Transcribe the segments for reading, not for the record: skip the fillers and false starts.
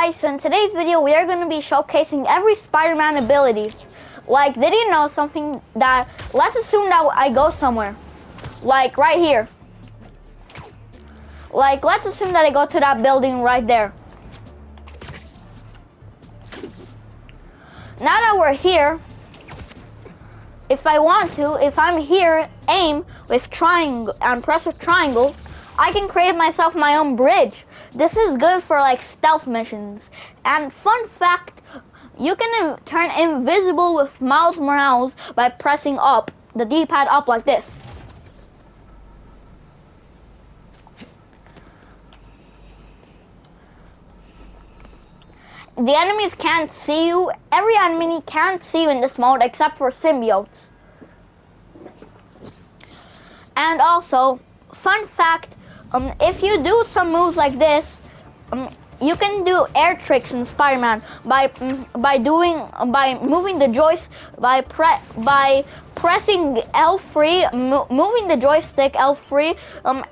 Alright, so in today's video we are going to be showcasing every Spider-Man ability. Like, did you know something that, let's assume that I go somewhere. Like, right here. Like, let's assume that I go to that building right there. Now that we're here, if I want to, if I'm here, aim with triangle and press with triangle, I can create myself my own bridge. This is good for like stealth missions. And fun fact, you can turn invisible with Miles Morales by pressing up, the D-pad up like this. The enemies can't see you. Every enemy can't see you in this mode except for symbiotes. And also, fun fact, if you do some moves like this, you can do air tricks in Spider-Man by moving the joystick, by pressing L3, moving the joystick L3,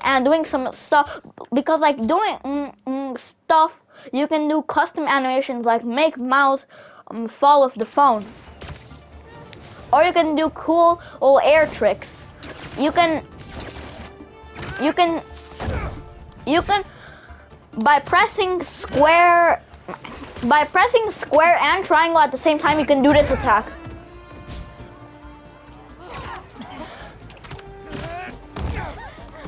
and doing some stuff. Because like doing stuff, you can do custom animations like make Miles fall off the phone, or you can do cool old air tricks. You can by pressing square and triangle at the same time, you can do this attack.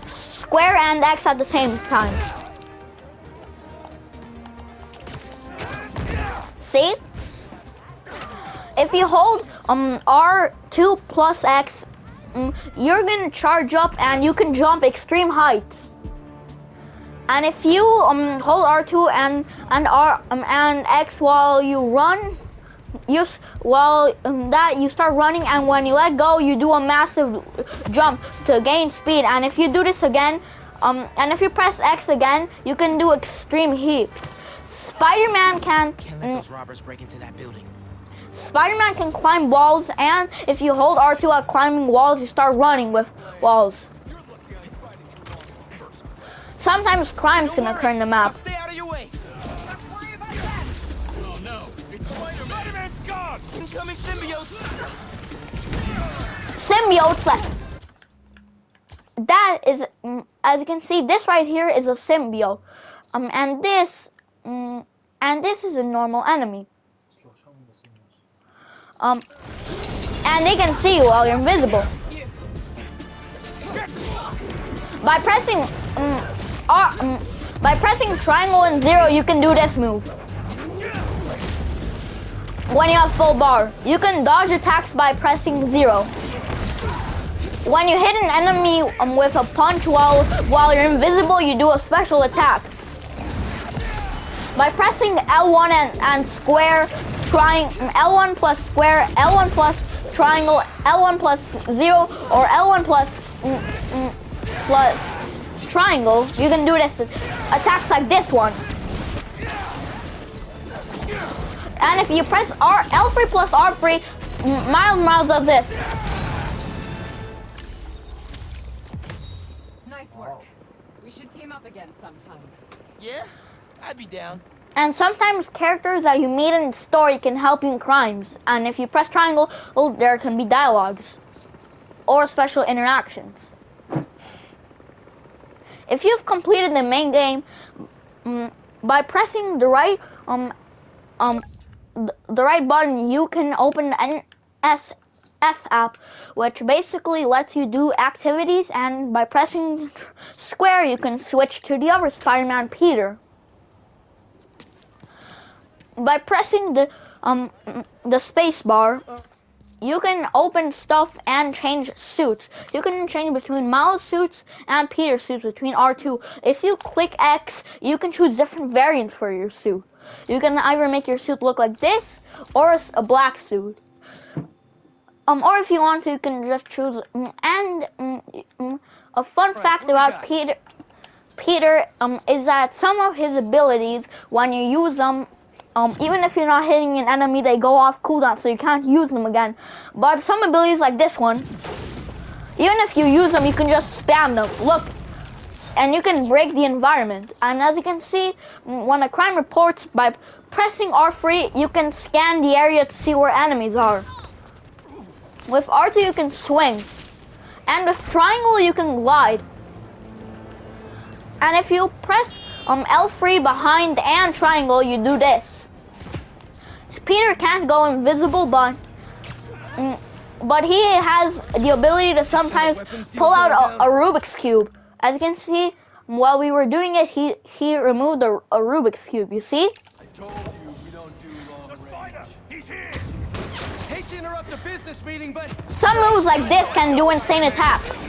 Square and X at the same time. See? If you hold R2 plus X, you're gonna charge up and you can jump extreme heights. And if you hold R2 and X while you run, you start running, and when you let go, you do a massive jump to gain speed. And if you do this again, and if you press X again, you can do extreme heat. Spider-Man can. Can't let those robbers break into that building. Spider-Man can climb walls, and if you hold R2 at climbing walls, you start running with walls. Sometimes crimes can occur in the map. Stay out of your way. Oh no, it's Spider-Man. Spider-Man's gone. Incoming symbiote. Symbiotes left. That is, as you can see, this right here is a symbiote, and this is a normal enemy. And they can see you while you're invisible. By pressing triangle and 0, you can do this move. When you have full bar, you can dodge attacks by pressing 0. When you hit an enemy with a punch while you're invisible, you do a special attack. By pressing L1 and square, L1 plus square, L1 plus triangle, L1 plus 0, or L1 plus triangle, you can do this attacks like this one. And if you press L3 plus R3, Miles does this. Nice work. We should team up again sometime. Yeah, I'd be down. And sometimes characters that you meet in the story can help you in crimes. And if you press triangle, there can be dialogues or special interactions. If you've completed the main game, by pressing the right button, you can open the NSF app, which basically lets you do activities. And by pressing square, you can switch to the other Spider-Man, Peter. By pressing the space bar, you can open stuff and change suits. You can change between Miles suits and Peter suits between R2. If you click X, you can choose different variants for your suit. You can either make your suit look like this or a black suit. Or if you want to, you can just choose. And a fun fact about Peter is that some of his abilities, when you use them, even if you're not hitting an enemy, they go off cooldown, so you can't use them again. But some abilities like this one, even if you use them, you can just spam them. Look, and you can break the environment. And as you can see, when a crime reports, by pressing R3, you can scan the area to see where enemies are. With R2, you can swing. And with triangle, you can glide. And if you press L3 behind and triangle, you do this. Peter can't go invisible, but he has the ability to sometimes pull out a Rubik's Cube. As you can see, while we were doing it, he removed a Rubik's Cube, you see? I told you we don't do long range. He's here. Hate to interrupt the business meeting, but Some moves like this can do insane attacks.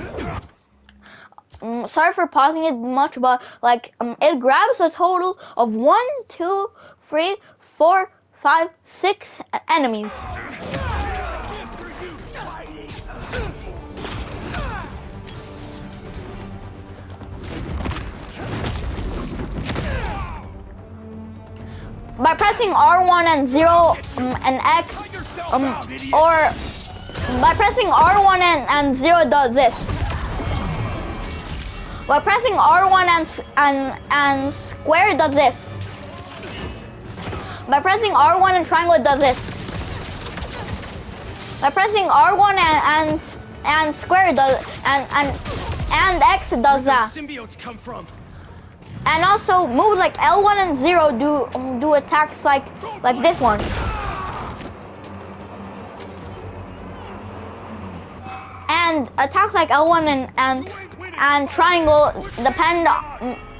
Sorry for pausing it much, but like it grabs a total of 1, 2, 3, 4, 5, 6 enemies. By pressing R1 and 0 and X, or by pressing R1 and 0 does this. By pressing R1 and square, it does this. By pressing R1 and triangle, it does this. By pressing R1 and square, it does and X, it does that. symbiotes come from. And also moves like L1 and 0 do attacks like this one. And attacks like L1 and triangle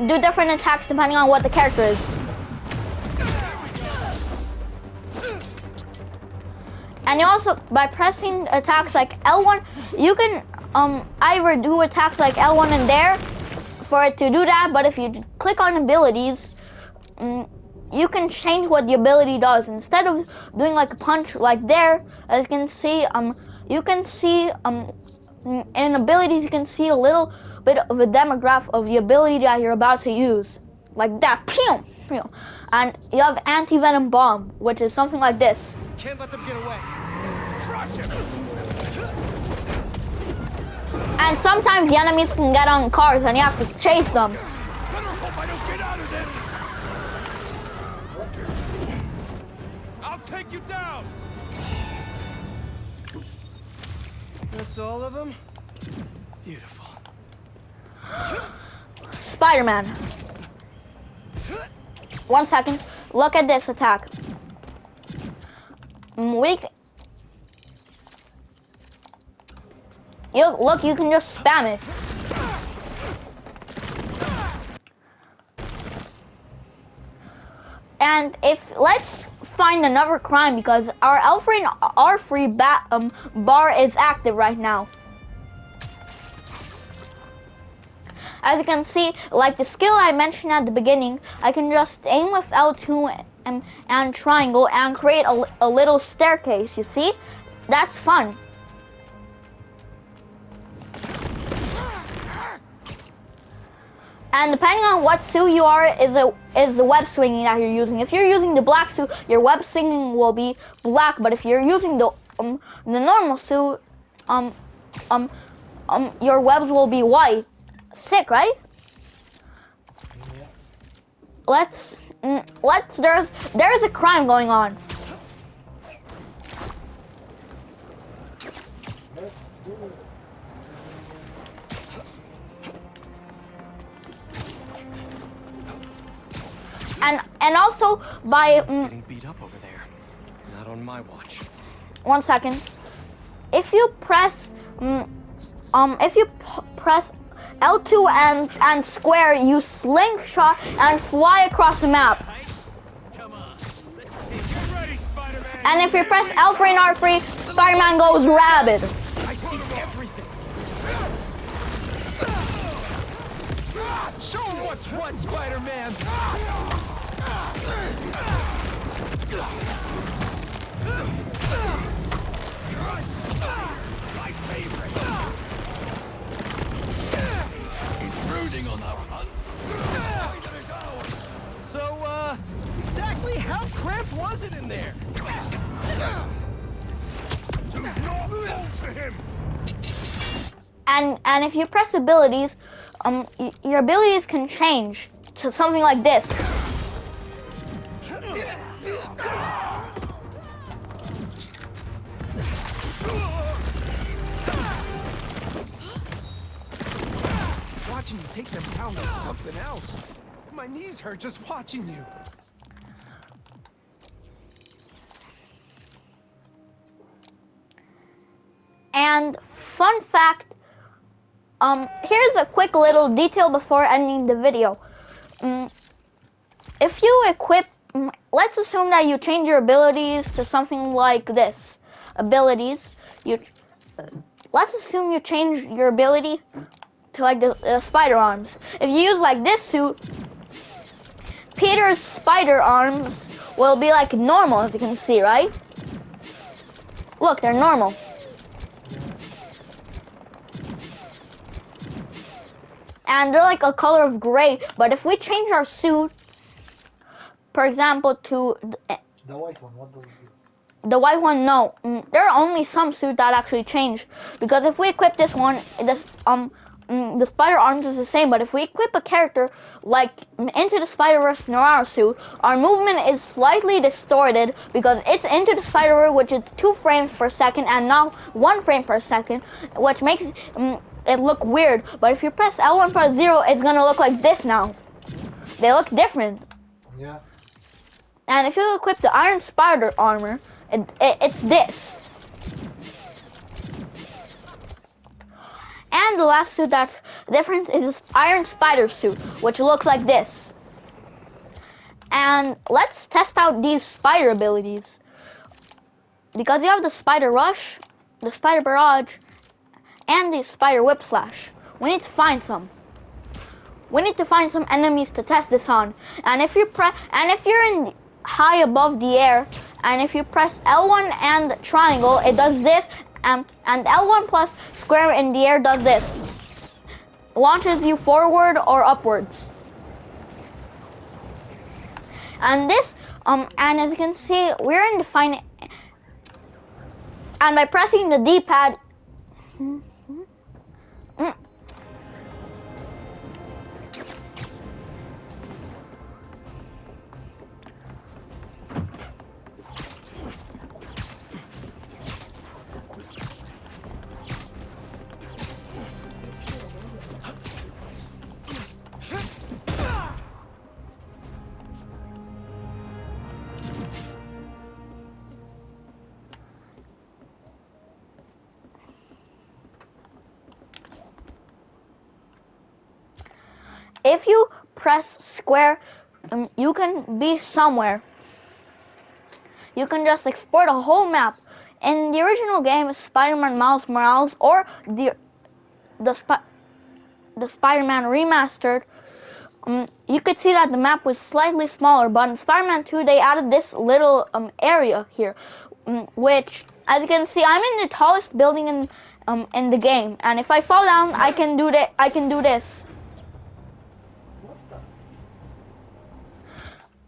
do different attacks depending on what the character is. And you also, by pressing attacks like L1, you can either do attacks like L1 and there for it to do that, but if you click on abilities, you can change what the ability does. Instead of doing like a punch like there, as you can see, in abilities, you can see a little bit of a demograph of the ability that you're about to use. Like that. Pew! Pew. And you have anti-venom bomb, which is something like this. Can't let them get away. Crush him. And sometimes the enemies can get on cars and you have to chase them. Better hope I don't get out of this. I'll take you down. That's all of them? Beautiful. Spider-Man. 1 second. Look at this attack. Look, you can just spam it. And let's find another crime because our L3 and R3 bar is active right now. As you can see, like the skill I mentioned at the beginning, I can just aim with L2 and triangle and create a little staircase, you see? That's fun. And depending on what suit you are, is the web swinging that you're using. If you're using the black suit, your web swinging will be black. But if you're using the normal suit, your webs will be white. Sick, right? There's a crime going on. And also by Getting beat up over there. Not on my watch. 1 second. If you press press L2 and square, you slingshot and fly across the map. Come on. Get ready, Spider-Man. And if you press L3 and R3, Spider-Man goes rabid. I see everything. Show him what's what, Spider-Man. My favorite. Intruding on our hunt. So, exactly how cramped was it in there? Do not fall to him. And if you press abilities, your abilities can change to something like this. Watching you take them down is something else. My knees hurt just watching you. And fun fact, here's a quick little detail before ending the video. If you equip, let's assume that you change your abilities to something like this. Let's assume you change your ability to like the spider arms. If you use like this suit, Peter's spider arms will be like normal, as you can see, right? Look, they're normal. And they're like a color of gray, but if we change our suit, for example, to The white one, what does it do? the white one, no. There are only some suits that actually change, because if we equip this one, the spider arms is the same, but if we equip a character like Into the Spider-Verse Naruto suit, our movement is slightly distorted because it's Into the Spider-Verse, which is 2 frames per second, and now 1 frame per second, which makes it look weird. But if you press L1 plus 0, it's gonna look like this now. They look different. Yeah. And if you equip the Iron Spider armor, it's this. And the last suit that's different is this Iron Spider suit, which looks like this. And let's test out these spider abilities. Because you have the Spider Rush, the Spider Barrage, and the Spider Whip Slash. We need to find some. We need to find some enemies to test this on. And if you're in high above the air, and if you press L1 and triangle, it does this, and L1 plus square in the air does this. Launches you forward or upwards. And this, and as you can see, we're in the final, and by pressing the D-pad, if you press square, you can be somewhere. You can just export a whole map. In the original game, Spider-Man Miles Morales, or the Spider-Man Remastered, you could see that the map was slightly smaller. But in Spider-Man 2, they added this little area here, which, as you can see, I'm in the tallest building in the game. And if I fall down, I can do that. I can do this.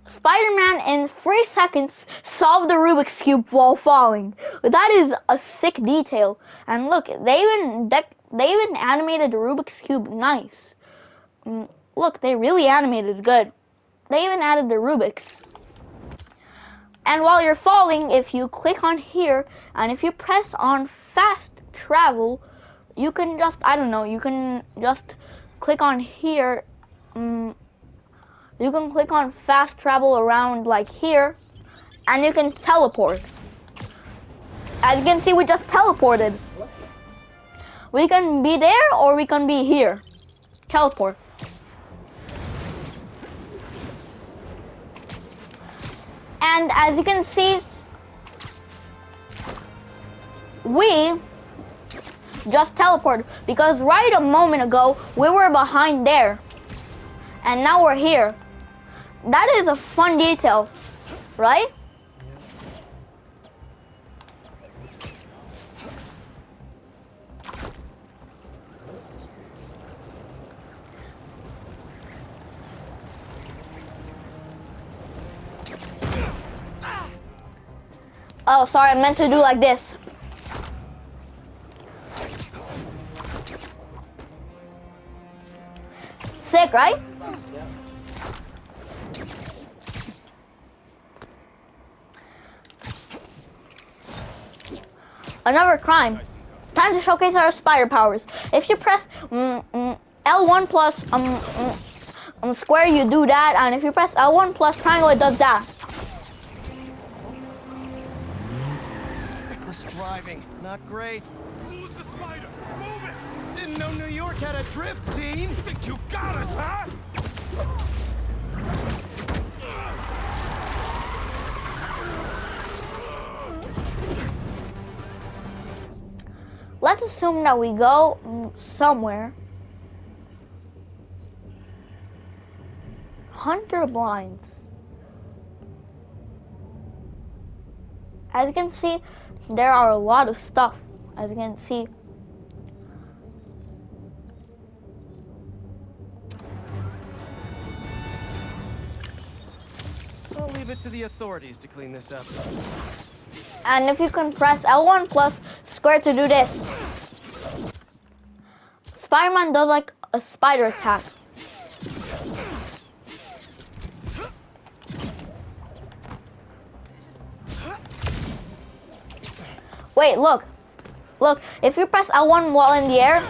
Spider-Man in 3 seconds solved the Rubik's Cube while falling. That is a sick detail. And look, they even animated the Rubik's Cube nice. Look, they really animated it good. They even added the Rubik's. And while you're falling, if you click on here, and if you press on fast travel, you can just, I don't know, you can just click on here. You can click on fast travel around like here, and you can teleport. As you can see, we just teleported. We can be there or we can be here. Teleport. And as you can see, we just teleported because right a moment ago we were behind there, and now we're here. That is a fun detail, right? Oh, sorry, I meant to do like this. Sick, right? Yeah. Another crime. Time to showcase our spider powers. If you press L1 plus square, you do that, and if you press L1 plus triangle, it does that. Reckless driving. Not great. Who's the spider? Move it! Didn't know New York had a drift scene. Think you got us, huh? Let's assume that we go somewhere. Hunter blinds. As you can see, there are a lot of stuff. As you can see. I'll leave it to the authorities to clean this up. And if you can press L1 plus square to do this. Spider-Man does like a spider attack. Wait, look. Look, if you press L1 while in the air.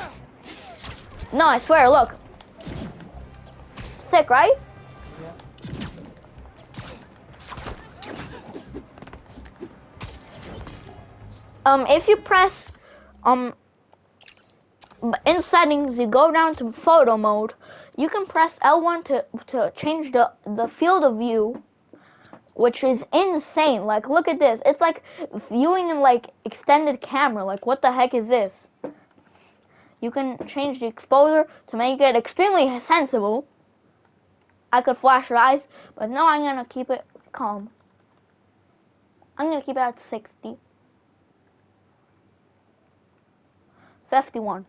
No, I swear, look. Sick, right? If you press, in settings, you go down to photo mode. You can press L1 to change the field of view, which is insane. Like, look at this. It's like viewing in like extended camera. Like, what the heck is this? You can change the exposure to make it extremely sensible. I could flash your eyes, but no, I'm gonna keep it calm. I'm gonna keep it at 60. 51.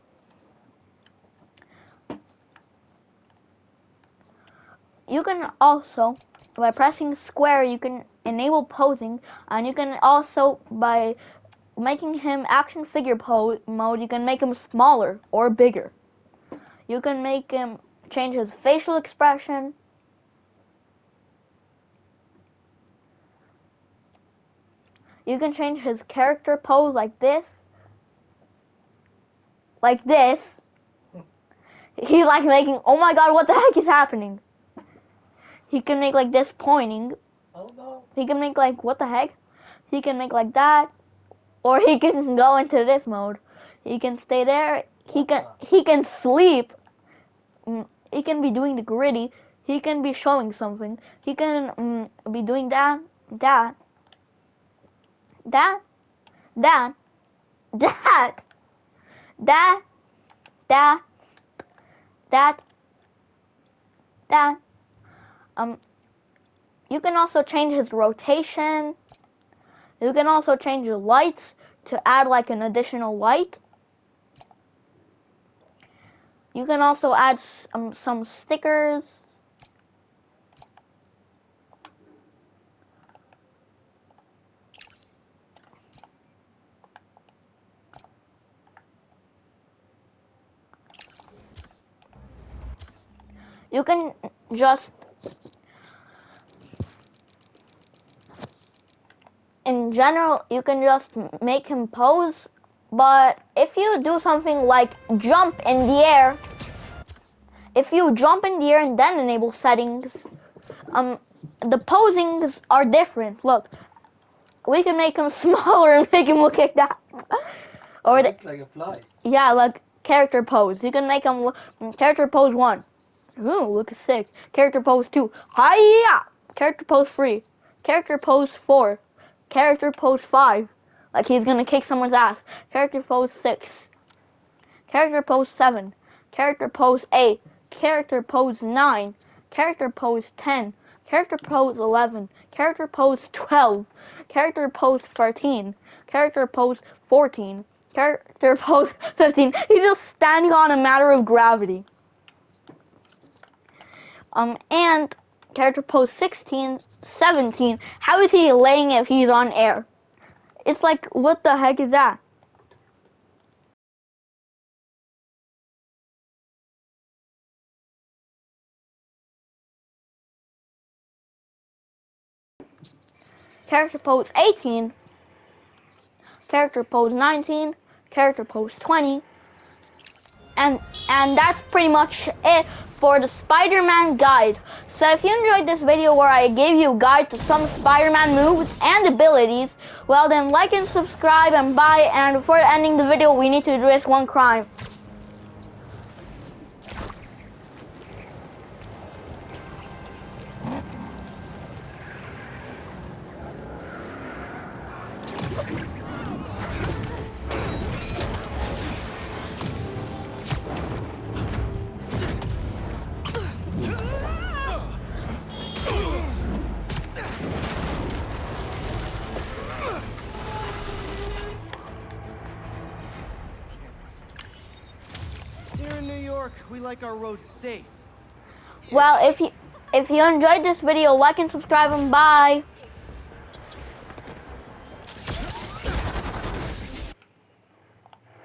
You can also, by pressing square, you can enable posing, and you can also, by making him action figure mode, you can make him smaller or bigger. You can make him change his facial expression. You can change his character pose like this. Like this. He's like making, oh my god, what the heck is happening? He can make like this pointing. Oh no. He can make like, what the heck? He can make like that. Or he can go into this mode. He can stay there. He can sleep. He can be doing the gritty. He can be showing something. He can be doing that, that, that, that, that, that, that, that, that. You can also change his rotation. You can also change the lights to add like an additional light. You can also add some stickers. You can just, in general, you can just make him pose, but if you do something like jump in the air, if you jump in the air and then enable settings, the posings are different. Look, we can make him smaller and make him look like that. Or It looks like a fly. yeah, like character pose. You can make him look, character pose 1. Ooh, look sick. Character pose 2. Hiya! Character pose 3. Character pose 4. Character pose 5. Like he's gonna kick someone's ass. Character pose 6. Character pose 7. Character pose 8. Character pose 9. Character pose 10. Character pose 11. Character pose 12. Character pose 13. Character pose 14. Character pose 15. He's just standing on a matter of gravity. And character pose 16, 17. How is he laying if he's on air? It's like, what the heck is that? character pose 18, character pose 19, character pose 20, and that's pretty much it for the Spider-Man guide. So if you enjoyed this video where I gave you a guide to some Spider-Man moves and abilities, well then like and subscribe and bye, and before ending the video we need to address one crime. Here in New York, we like our roads safe. Well, if you enjoyed this video, like and subscribe and bye.